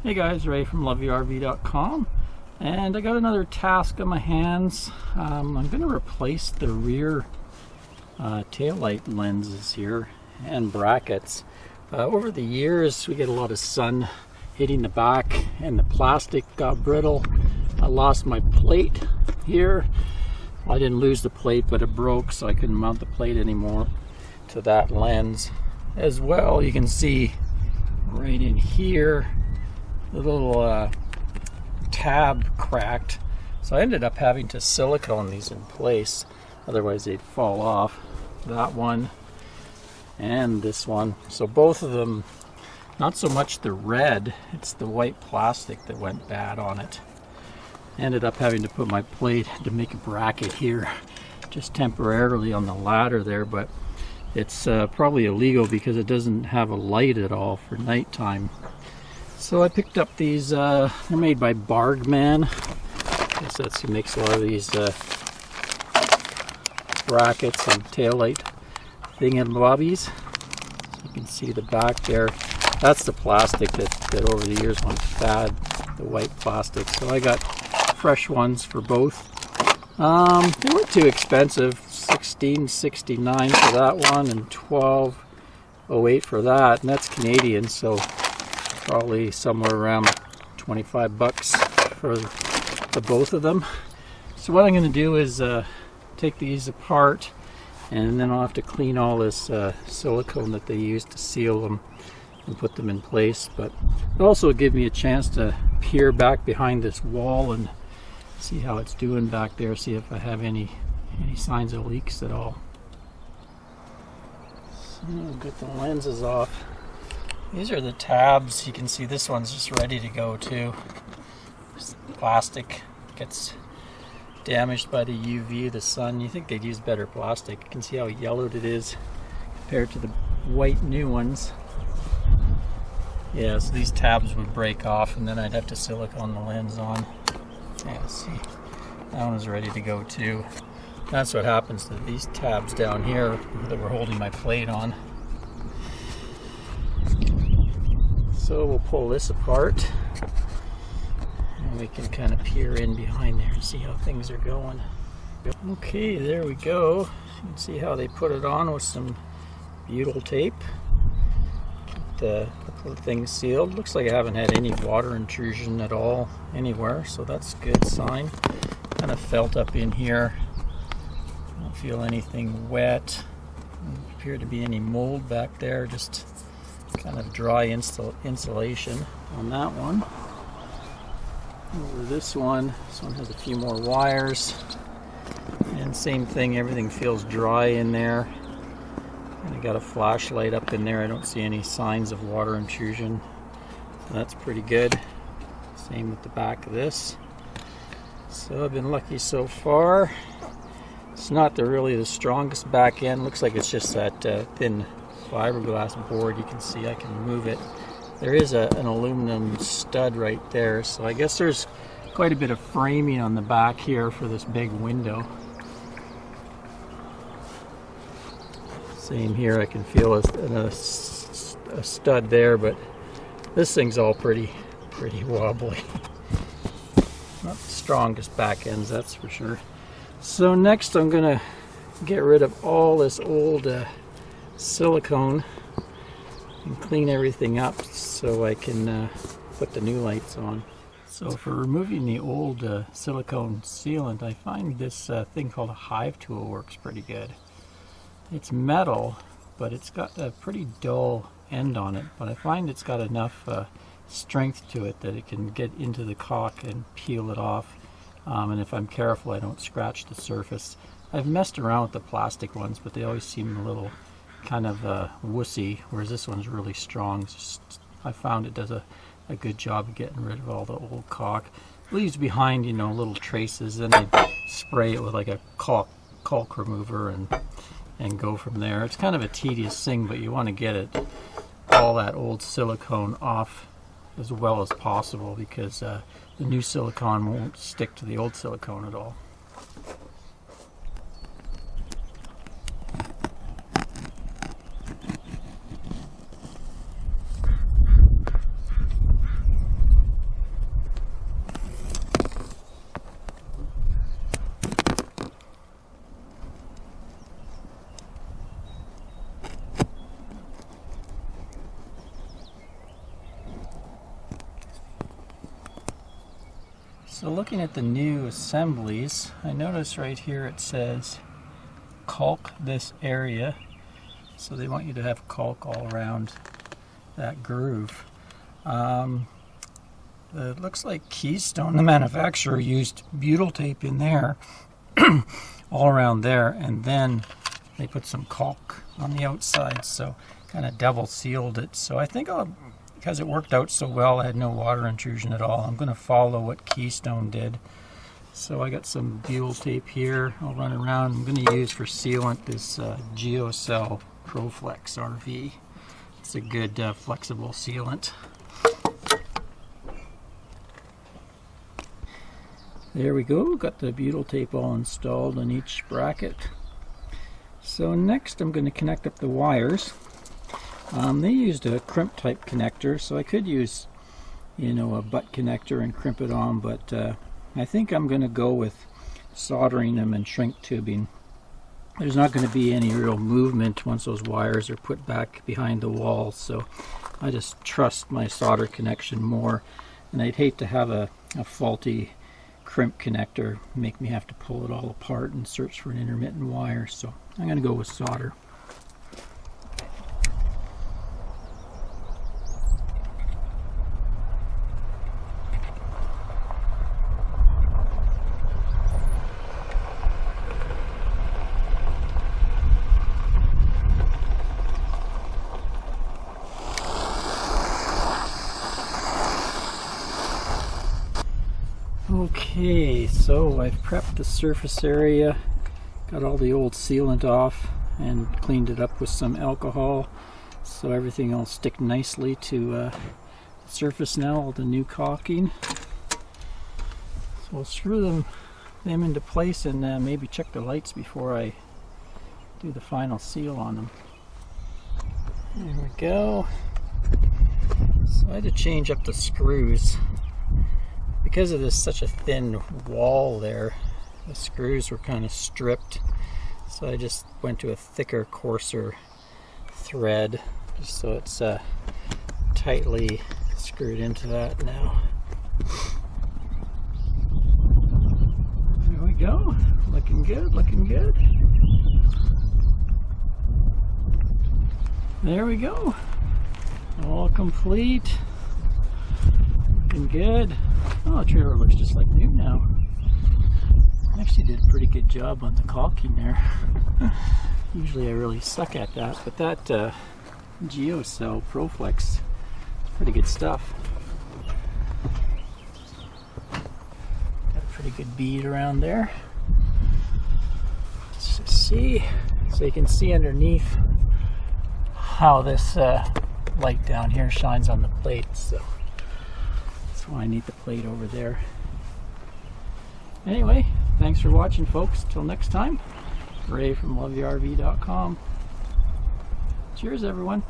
Hey guys, Ray from loveyourrv.com, and I got another task on my hands. I'm going to replace the rear taillight lenses here and brackets. Over the years we get a lot of sun hitting the back and the plastic got brittle. I lost my plate here. I didn't lose the plate, but it broke, so I couldn't mount the plate anymore to that lens. As well, you can see right in here the little tab cracked, so I ended up having to silicone these in place, otherwise they'd fall off. That one and this one. So both of them, not so much the red, it's the white plastic that went bad on it. Ended up having to put my plate to make a bracket here just temporarily on the ladder there, but it's probably illegal because it doesn't have a light at all for nighttime. So I picked up these, they're made by Bargman. I guess that's who makes a lot of these brackets and taillight thingamabobbies. So you can see the back there. That's the plastic that over the years went bad, the white plastic. So I got fresh ones for both. They weren't too expensive, $16.69 for that one and $12.08 for that, and that's Canadian, so probably somewhere around 25 bucks for the both of them. So what I'm going to do is take these apart, and then I'll have to clean all this silicone that they use to seal them and put them in place. But it'll also give me a chance to peer back behind this wall and see how it's doing back there, see if I have any signs of leaks at all. So I'll get the lenses off. These are the tabs. You can see this one's just ready to go too. This plastic gets damaged by the UV, the sun. You think they'd use better plastic. You can see how yellowed it is compared to the white new ones. Yeah, so these tabs would break off and then I'd have to silicone the lens on. Yeah, see, that one is ready to go too. That's what happens to these tabs down here that we're holding my plate on. So we'll pull this apart and we can kind of peer in behind there and see how things are going. Okay, there we go. You can see how they put it on with some butyl tape. The thing sealed. Looks like I haven't had any water intrusion at all anywhere, so that's a good sign. Kind of felt up in here. Don't feel anything wet. Doesn't appear to be any mold back there, just kind of dry insulation on that one. Over this one has a few more wires, and same thing, everything feels dry in there. And I got a flashlight up in there. I don't see any signs of water intrusion, so that's pretty good. Same with the back of this. So I've been lucky so far. It's not really the strongest back end. Looks like it's just that thin fiberglass board. You can see I can move it. There is an aluminum stud right there, so I guess there's quite a bit of framing on the back here for this big window. Same here, I can feel a stud there, but this thing's all pretty wobbly. Not the strongest back ends, that's for sure. So next I'm gonna get rid of all this old silicone and clean everything up so I can put the new lights on. So for removing the old silicone sealant, I find this thing called a hive tool works pretty good. It's metal, but it's got a pretty dull end on it, but I find it's got enough strength to it that it can get into the caulk and peel it off, and if I'm careful I don't scratch the surface. I've messed around with the plastic ones, but they always seem a little kind of wussy, whereas this one's really strong. I found it does a good job of getting rid of all the old caulk. It leaves behind, you know, little traces, then I spray it with like a caulk remover and go from there. It's kind of a tedious thing, but you want to get all that old silicone off as well as possible, because the new silicone won't stick to the old silicone at all. So looking at the new assemblies, I notice right here it says caulk this area. So they want you to have caulk all around that groove. It looks like Keystone, the manufacturer, used butyl tape in there, all around there, and then they put some caulk on the outside, so kind of double sealed it. So I think because it worked out so well, I had no water intrusion at all, I'm going to follow what Keystone did. So I got some butyl tape here I'll run around. I'm going to use for sealant this GeoCell ProFlex RV. It's a good flexible sealant. There we go, got the butyl tape all installed on each bracket. So next I'm going to connect up the wires. They used a crimp type connector, so I could use, you know, a butt connector and crimp it on, but I think I'm going to go with soldering them and shrink tubing. There's not going to be any real movement once those wires are put back behind the wall, so I just trust my solder connection more, and I'd hate to have a faulty crimp connector make me have to pull it all apart and search for an intermittent wire, so I'm going to go with solder. Okay, so I've prepped the surface area, got all the old sealant off and cleaned it up with some alcohol, so everything will stick nicely to the surface now, all the new caulking. So we'll screw them into place and maybe check the lights before I do the final seal on them. There we go. So I had to change up the screws. Because of this such a thin wall there, the screws were kind of stripped, so I just went to a thicker, coarser thread just so it's tightly screwed into that now. There we go, looking good, looking good. There we go, all complete, looking good. Oh, the trailer looks just like new now. I actually did a pretty good job on the caulking there. Usually I really suck at that, but that GeoCell ProFlex is pretty good stuff. Got a pretty good bead around there. Let's just see, so you can see underneath how this light down here shines on the plate. So that's why I need the plate over there. Anyway, thanks for watching, folks. Till next time, Ray from loveyourrv.com. Cheers, everyone.